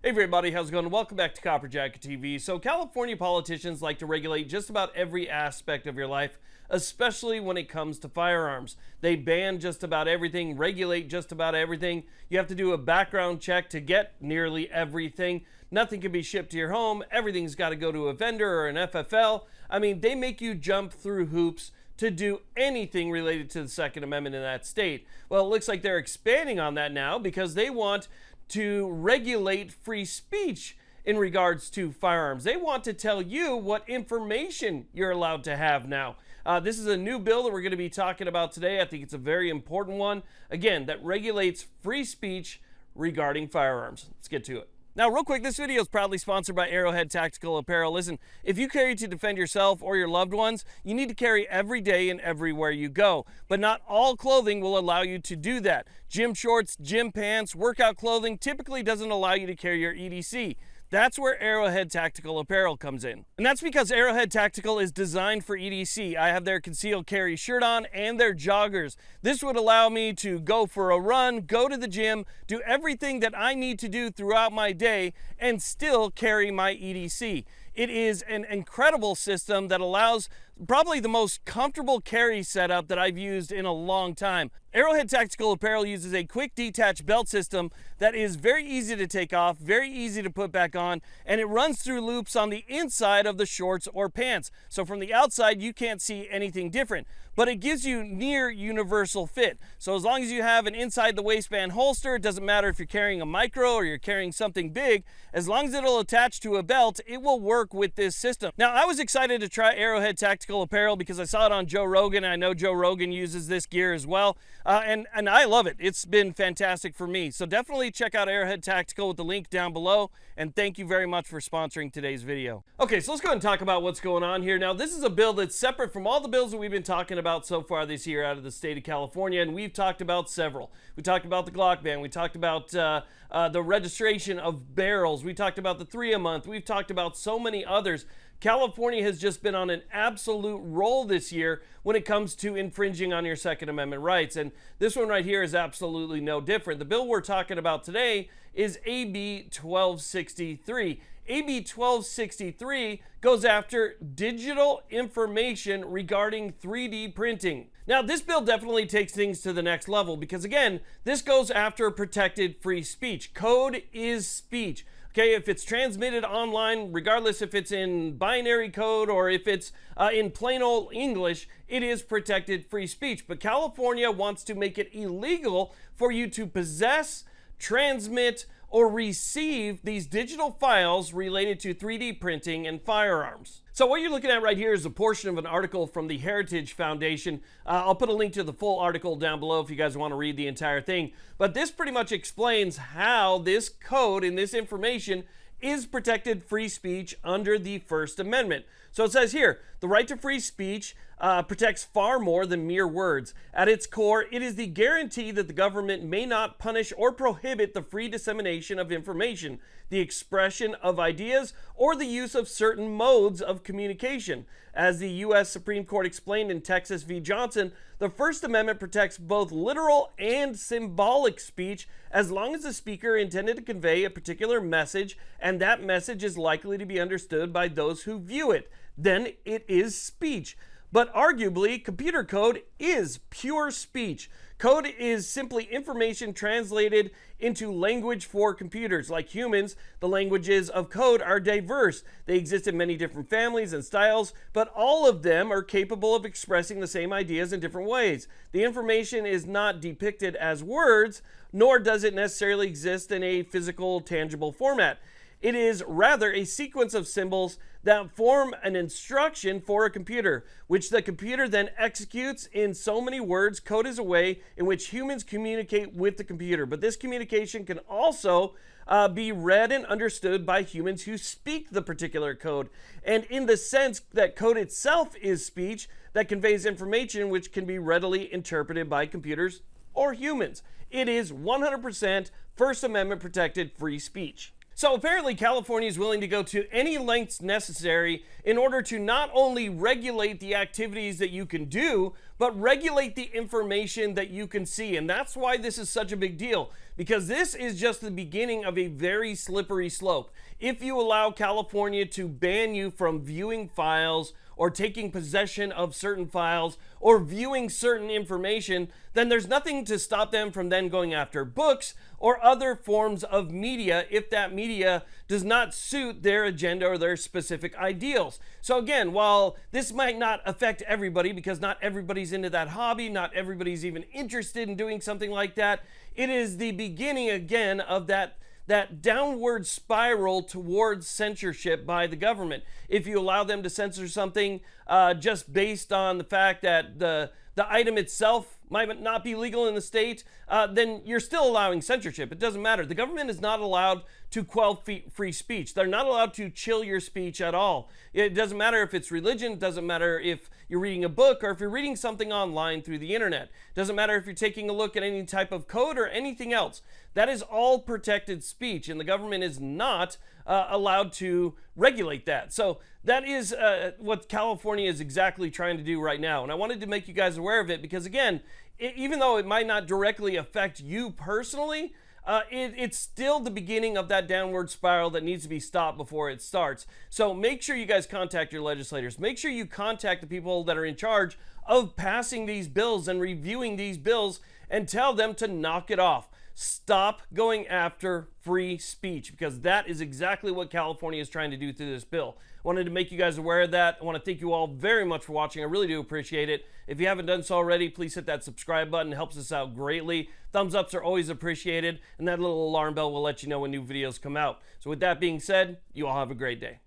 Hey everybody, how's it going? Welcome back to Copper Jacket TV. So California politicians like to regulate just about every aspect of your life, especially when it comes to firearms. They ban just about everything, regulate just about everything. You have to do a background check to get nearly everything. Nothing can be shipped to your home. Everything's got to go to a vendor or an FFL. I mean, they make you jump through hoops to do anything related to the Second Amendment in that state. Well, it looks like they're expanding on that now because they want to regulate free speech in regards to firearms. They want to tell you what information you're allowed to have now. This is a new bill that we're going to be talking about today. I think it's a very important one, again, that regulates free speech regarding firearms. Let's get to it. Now, real quick, this video is proudly sponsored by Arrowhead Tactical Apparel. Listen, if you carry to defend yourself or your loved ones, you need to carry every day and everywhere you go. But not all clothing will allow you to do that. Gym shorts, gym pants, workout clothing typically doesn't allow you to carry your EDC. That's where Arrowhead Tactical Apparel comes in. And that's because Arrowhead Tactical is designed for EDC. I have their concealed carry shirt on and their joggers. This would allow me to go for a run, go to the gym, do everything that I need to do throughout my day and still carry my EDC. It is an incredible system that allows probably the most comfortable carry setup that I've used in a long time. Arrowhead Tactical Apparel uses a quick detach belt system that is very easy to take off, very easy to put back on, and it runs through loops on the inside of the shorts or pants. So from the outside, you can't see anything different, but it gives you near universal fit. So as long as you have an inside the waistband holster, it doesn't matter if you're carrying a micro or you're carrying something big, as long as it'll attach to a belt, it will work with this system. Now, I was excited to try Arrowhead Tactical Apparel because I saw it on Joe Rogan, and I know Joe Rogan uses this gear as well, and I love it. It's been fantastic for me. So definitely check out Arrowhead Tactical with the link down below, and thank you very much for sponsoring today's video. Okay, so let's go ahead and talk about what's going on here. Now, this is a bill that's separate from all the bills that we've been talking about so far this year out of the state of California, and we've talked about several. We talked about the Glock ban. We talked about the registration of barrels. We talked about the 3 a month. We've talked about so many others. California has just been on an absolute roll this year when it comes to infringing on your Second Amendment rights. And this one right here is absolutely no different. The bill we're talking about today is AB 1263. AB 1263 goes after digital information regarding 3D printing. Now, this bill definitely takes things to the next level because, again, this goes after protected free speech. Code is speech. Okay, if it's transmitted online, regardless if it's in binary code or if it's in plain old English, it is protected free speech. But California wants to make it illegal for you to possess, transmit, or receive these digital files related to 3D printing and firearms. So what you're looking at right here is a portion of an article from the Heritage Foundation. I'll put a link to the full article down below if you guys want to read the entire thing. But this pretty much explains how this code and this information is protected free speech under the First Amendment. So it says here, the right to free speech protects far more than mere words. At its core, it is the guarantee that the government may not punish or prohibit the free dissemination of information, the expression of ideas, or the use of certain modes of communication. As the U.S. Supreme Court explained in Texas v. Johnson, the First Amendment protects both literal and symbolic speech as long as the speaker intended to convey a particular message and that message is likely to be understood by those who view it. Then it is speech. But arguably, computer code is pure speech. Code is simply information translated into language for computers. Like humans, the languages of code are diverse. They exist in many different families and styles, but all of them are capable of expressing the same ideas in different ways. The information is not depicted as words, nor does it necessarily exist in a physical, tangible format. It is rather a sequence of symbols that form an instruction for a computer, which the computer then executes in so many words. Code is a way in which humans communicate with the computer, but this communication can also be read and understood by humans who speak the particular code. And in the sense that code itself is speech that conveys information which can be readily interpreted by computers or humans. It is 100% First Amendment protected free speech. So apparently California is willing to go to any lengths necessary in order to not only regulate the activities that you can do, but regulate the information that you can see. And that's why this is such a big deal, because this is just the beginning of a very slippery slope. If you allow California to ban you from viewing files or taking possession of certain files or viewing certain information, then there's nothing to stop them from then going after books or other forms of media if that media does not suit their agenda or their specific ideals. So again, while this might not affect everybody, because not everybody's into that hobby, not everybody's even interested in doing something like that, it is the beginning again of that downward spiral towards censorship by the government. If you allow them to censor something just based on the fact that the item itself might not be legal in the state, then you're still allowing censorship. It doesn't matter. The government is not allowed to quell free speech. They're not allowed to chill your speech at all. It doesn't matter if it's religion. It doesn't matter if you're reading a book or if you're reading something online through the internet. It doesn't matter if you're taking a look at any type of code or anything else. That is all protected speech, and the government is not allowed to regulate that. So that is what California is exactly trying to do right now. And I wanted to make you guys aware of it because, again, even though it might not directly affect you personally, it's still the beginning of that downward spiral that needs to be stopped before it starts. So make sure you guys contact your legislators. Make sure you contact the people that are in charge of passing these bills and reviewing these bills and tell them to knock it off. Stop going after free speech, because that is exactly what California is trying to do through this bill. I wanted to make you guys aware of that. I want to thank you all very much for watching. I really do appreciate it. If you haven't done so already, please hit that subscribe button. It helps us out greatly. Thumbs ups are always appreciated, and that little alarm bell will let you know when new videos come out. So with that being said, you all have a great day.